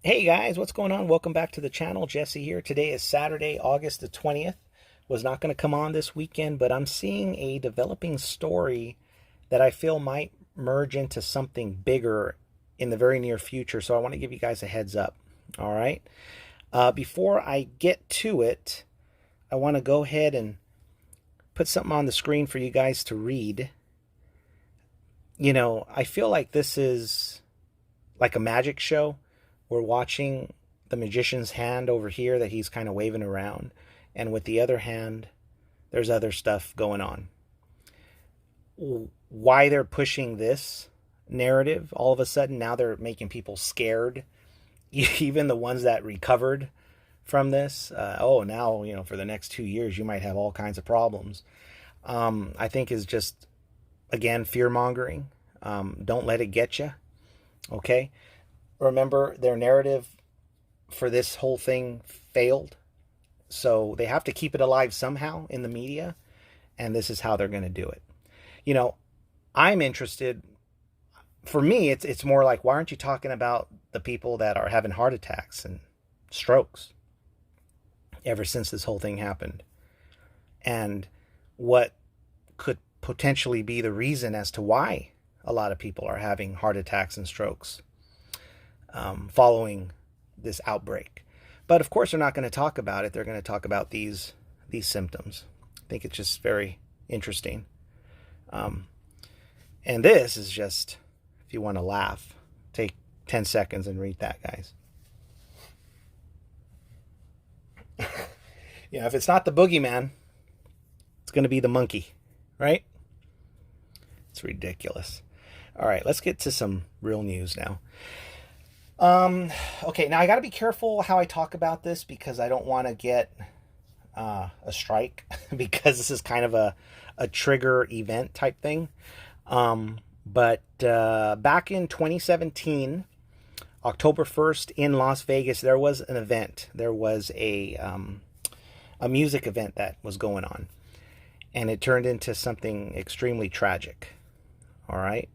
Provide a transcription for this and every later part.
Hey guys, what's going on? Welcome back to the channel. Jesse here. Today is Saturday, August the 20th. Was not going to come on this weekend, but I'm seeing a developing story that I feel might merge into something bigger in the very near future. So I want to give you guys a heads up. All right. Before I get to it, I want to go ahead and put something on the screen for you guys to read. You know, I feel like this is like a magic show. We're watching the magician's hand over here that he's kind of waving around. And with the other hand, there's other stuff going on. Why they're pushing this narrative, all of a sudden, now they're making people scared. Even the ones that recovered from this. Now, for the next 2 years, you might have all kinds of problems. I think is just, again, fear-mongering. Don't let it get you. Okay? Remember, their narrative for this whole thing failed. So they have to keep it alive somehow in the media. And this is how they're going to do it. I'm interested. For me, it's more like, why aren't you talking about the people that are having heart attacks and strokes ever since this whole thing happened? And what could potentially be the reason as to why a lot of people are having heart attacks and strokes following this outbreak. But of course, they're not going to talk about it. They're going to talk about these symptoms. I think it's just very interesting. And this is just, if you want to laugh, take 10 seconds and read that, guys. If it's not the boogeyman, it's going to be the monkey, right? It's ridiculous. All right, let's get to some real news now. Okay, now I got to be careful how I talk about this because I don't want to get a strike because this is kind of a trigger event type thing. But back in 2017, October 1st in Las Vegas, there was an event. There was a music event that was going on, and it turned into something extremely tragic. All right.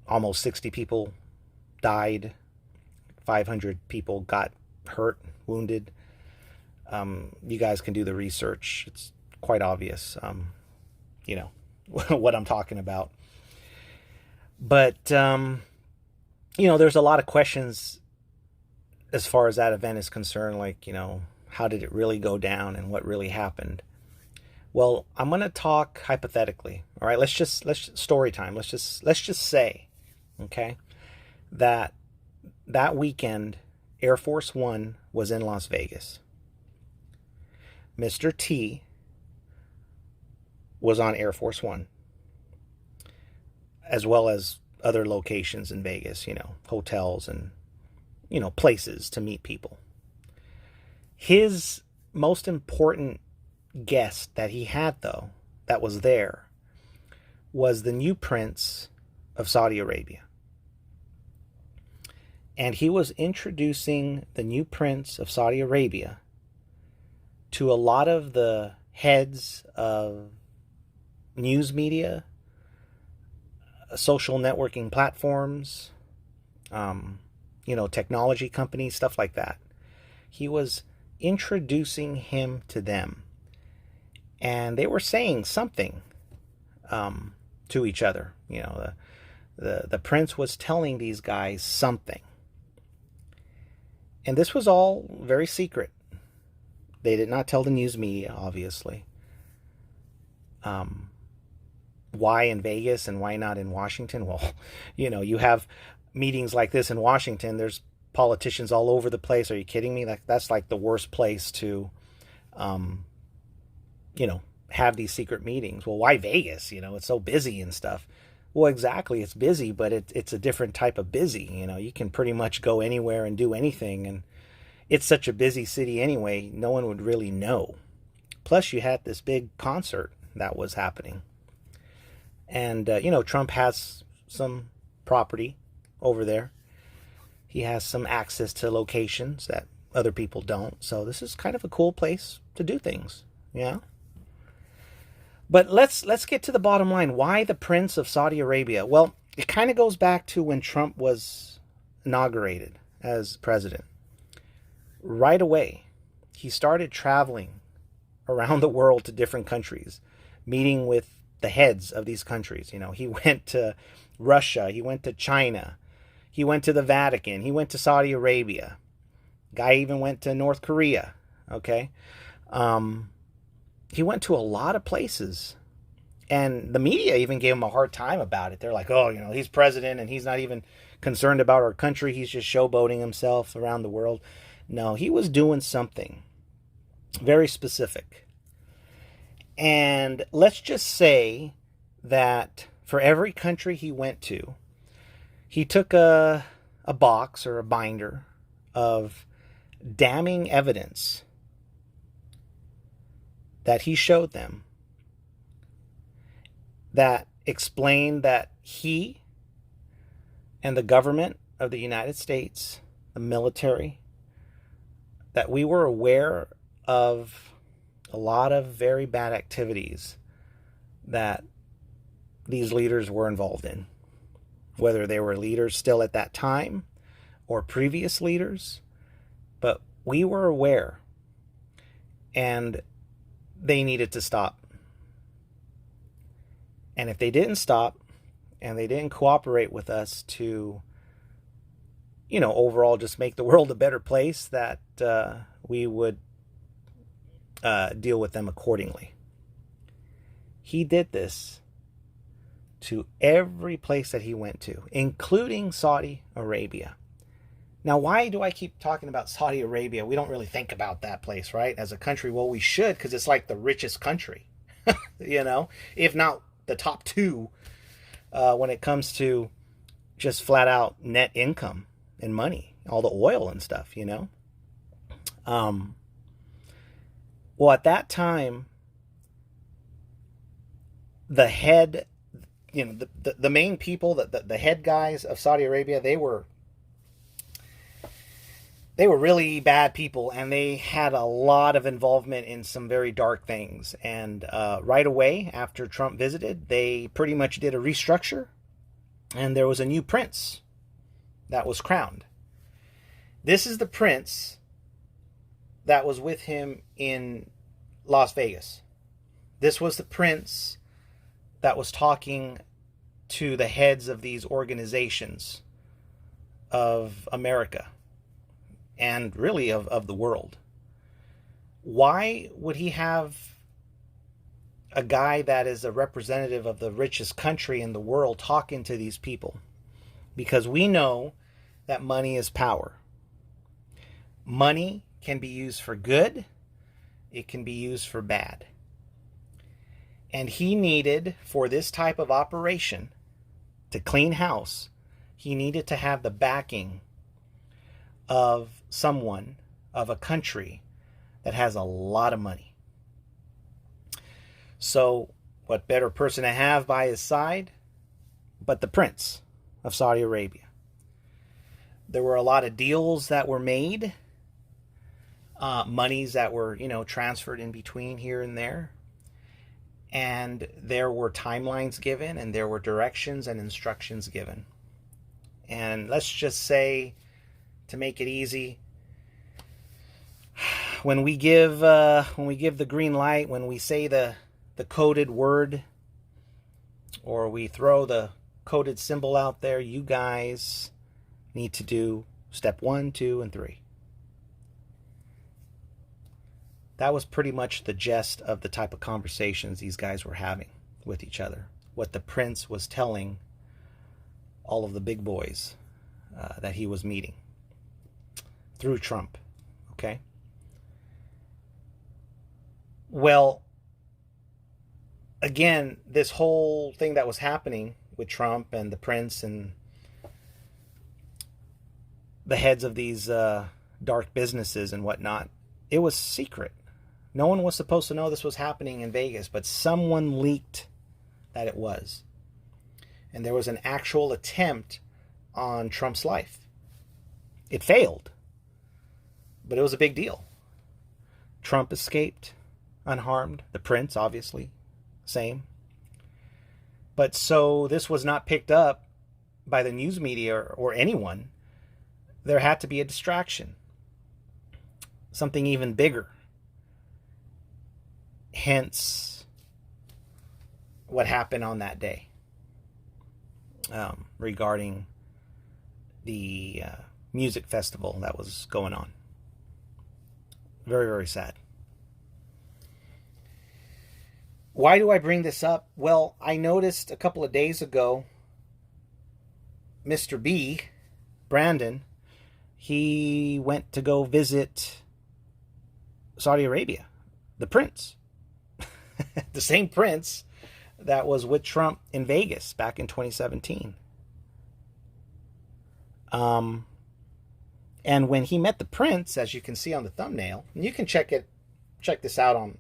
Almost 60 people died. 500 people got hurt, wounded. You guys can do the research. It's quite obvious, what I'm talking about. But, there's a lot of questions as far as that event is concerned. Like, how did it really go down and what really happened? Well, I'm going to talk hypothetically. All right, let's just story time. Let's just say, okay, that weekend Air Force One was in Las Vegas. Mr. T was on Air Force One, as well as other locations in Vegas, hotels and, places to meet people. His most important guest that he had, though, that was there, was the new prince of Saudi Arabia. And he was introducing the new prince of Saudi Arabia to a lot of the heads of news media, social networking platforms, technology companies, stuff like that. He was introducing him to them. And they were saying something to each other. The prince was telling these guys something. And this was all very secret. They did not tell the news media, obviously. Why in Vegas and why not in Washington? Well, you have meetings like this in Washington. There's politicians all over the place. Are you kidding me? That's like the worst place to, have these secret meetings. Well, why Vegas? It's so busy and stuff. Well, exactly. It's busy, but it's a different type of busy. You can pretty much go anywhere and do anything. And it's such a busy city anyway, no one would really know. Plus, you had this big concert that was happening. And, Trump has some property over there. He has some access to locations that other people don't. So this is kind of a cool place to do things. Yeah. But let's get to the bottom line. Why the Prince of Saudi Arabia? Well, it kind of goes back to when Trump was inaugurated as president, right away, he started traveling around the world to different countries, meeting with the heads of these countries. You know, he went to Russia, he went to China, he went to the Vatican, he went to Saudi Arabia. Guy even went to North Korea. Okay. He went to a lot of places. And the media even gave him a hard time about it. They're like, oh, you know, he's president and he's not even concerned about our country. He's just showboating himself around the world. No, he was doing something very specific. And let's just say that for every country he went to, he took a box or a binder of damning evidence that he showed them that explained that he and the government of the United States, the military, that we were aware of a lot of very bad activities that these leaders were involved in. Whether they were leaders still at that time or previous leaders, but we were aware and they needed to stop. And if they didn't stop and they didn't cooperate with us to, you know, overall just make the world a better place, that we would deal with them accordingly. He did this to every place that he went to, including Saudi Arabia. Now, why do I keep talking about Saudi Arabia? We don't really think about that place, right? As a country, well, we should, because it's like the richest country, you know, if not the top two when it comes to just flat out net income and money, all the oil and stuff, you know. Well, at that time, the head, you know, the main people, the head guys of Saudi Arabia, they were really bad people, and they had a lot of involvement in some very dark things. And right away after Trump visited, they pretty much did a restructure, and there was a new prince that was crowned. This is the prince that was with him in Las Vegas. This was the prince that was talking to the heads of these organizations of America and really of the world. Why would he have a guy that is a representative of the richest country in the world talking to these people? Because we know that money is power. Money can be used for good. It can be used for bad. And he needed, for this type of operation, to clean house, he needed to have the backing of someone, of a country that has a lot of money. So what better person to have by his side but the prince of Saudi Arabia? There were a lot of deals that were made, monies that were, you know, transferred in between here and there. And there were timelines given, and there were directions and instructions given. And let's just say, to make it easy, when we give the green light, when we say the coded word, or we throw the coded symbol out there, you guys need to do step 1, 2, and 3. That was pretty much the gist of the type of conversations these guys were having with each other. What the prince was telling all of the big boys that he was meeting through Trump. Okay? Well, again, this whole thing that was happening with Trump and the prince and the heads of these dark businesses and whatnot, it was secret. No one was supposed to know this was happening in Vegas, but someone leaked that it was. And there was an actual attempt on Trump's life. It failed, but it was a big deal. Trump escaped unharmed. The prince, obviously, same. But so this was not picked up by the news media or anyone there had to be a distraction, something even bigger. Hence, what happened on that day regarding the music festival that was going on. Very, very sad. Why do I bring this up? Well, I noticed a couple of days ago, Mr. B, Brandon, he went to go visit Saudi Arabia, the prince. The same prince that was with Trump in Vegas back in 2017. And when he met the prince, as you can see on the thumbnail, and you can check this out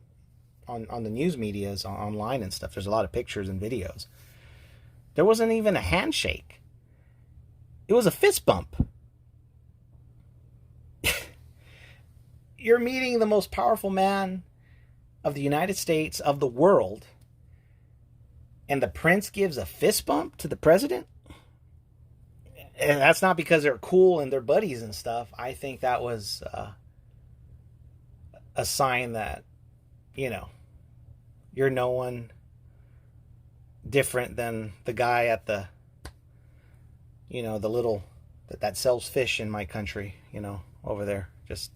on the news medias online and stuff. There's a lot of pictures and videos. There wasn't even a handshake. It was a fist bump. You're meeting the most powerful man of the United States, of the world, and the prince gives a fist bump to the president? And that's not because they're cool and they're buddies and stuff. I think that was a sign that, you're no one different than the guy at the, the little, that sells fish in my country, over there. Just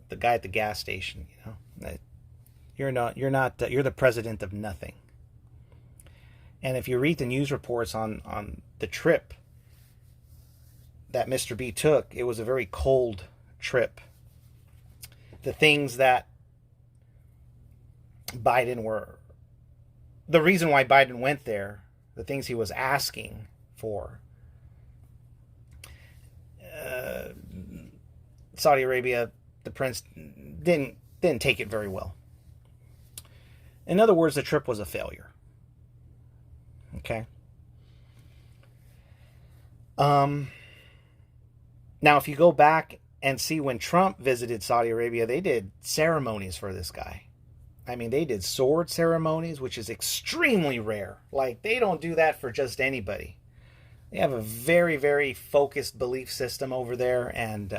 the guy at the gas station, You're the president of nothing. And if you read the news reports on the trip that Mr. B took, it was a very cold trip. The things that the reason why Biden went there, the things he was asking for, Saudi Arabia, the prince didn't take it very well. In other words, the trip was a failure. Okay. Now, if you go back and see when Trump visited Saudi Arabia, they did ceremonies for this guy. I mean, they did sword ceremonies, which is extremely rare. Like, they don't do that for just anybody. They have a very, very focused belief system over there, and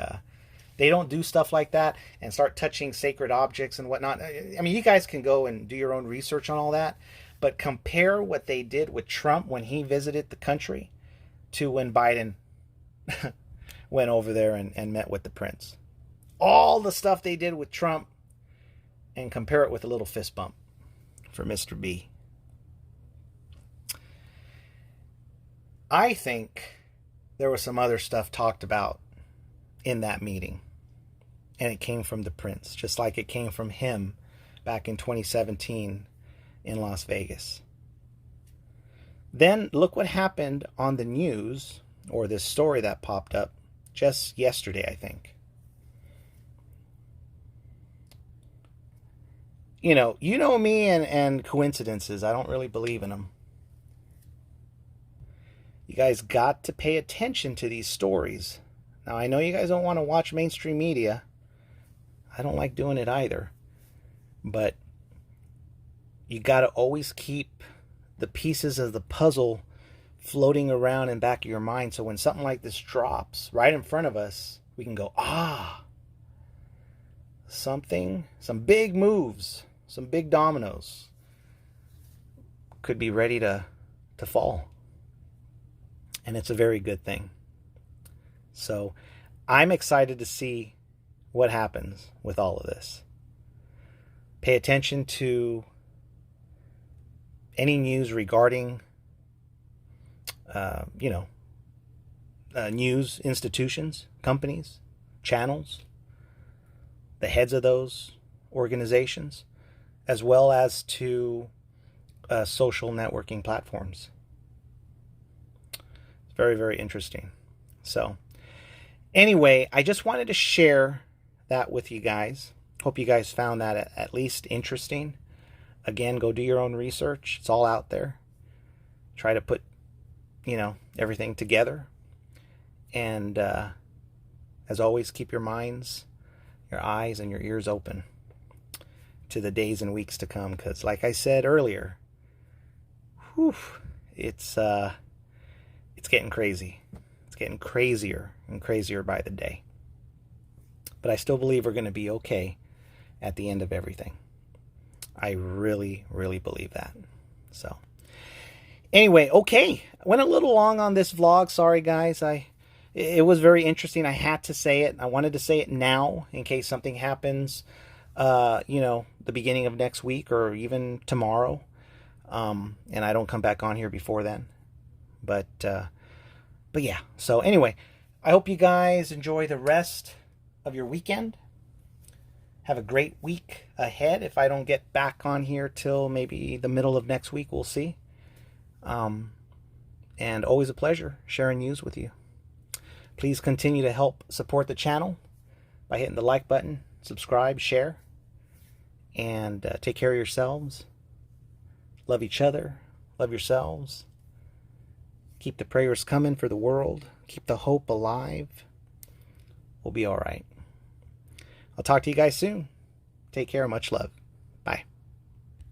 they don't do stuff like that and start touching sacred objects and whatnot. I mean, you guys can go and do your own research on all that, but compare what they did with Trump when he visited the country to when Biden went over there and met with the prince. All the stuff they did with Trump, and compare it with a little fist bump for Mr. B. I think there was some other stuff talked about in that meeting, and it came from the prince, just like it came from him back in 2017 in Las Vegas. Then look what happened on the news, or this story that popped up just yesterday, I think. You know me and coincidences. I don't really believe in them. You guys got to pay attention to these stories. Now, I know you guys don't want to watch mainstream media. I don't like doing it either. But you got to always keep the pieces of the puzzle floating around in the back of your mind, so when something like this drops right in front of us, we can go, some big moves, some big dominoes could be ready to fall. And it's a very good thing. So I'm excited to see what happens with all of this. Pay attention to any news regarding, news institutions, companies, channels, the heads of those organizations, as well as to social networking platforms. It's very, very interesting. So anyway, I just wanted to share that with you guys. Hope you guys found that at least interesting. Again, go do your own research. It's all out there. Try to put, everything together. And as always, keep your minds, your eyes, and your ears open to the days and weeks to come. Because like I said earlier, it's getting crazy. It's getting crazier and crazier by the day. But I still believe we're going to be okay at the end of everything. I really, really believe that. So anyway, okay. I went a little long on this vlog. Sorry, guys. It was very interesting. I had to say it. I wanted to say it now in case something happens, the beginning of next week or even tomorrow. And I don't come back on here before then. But yeah. So anyway, I hope you guys enjoy the rest of your weekend. Have a great week ahead. If I don't get back on here till maybe the middle of next week, we'll see. And always a pleasure sharing news with you. Please continue to help support the channel by hitting the like button, subscribe, share, and take care of yourselves. Love each other. Love yourselves. Keep the prayers coming for the world. Keep the hope alive. We'll be all right. I'll talk to you guys soon. Take care. Much love. Bye.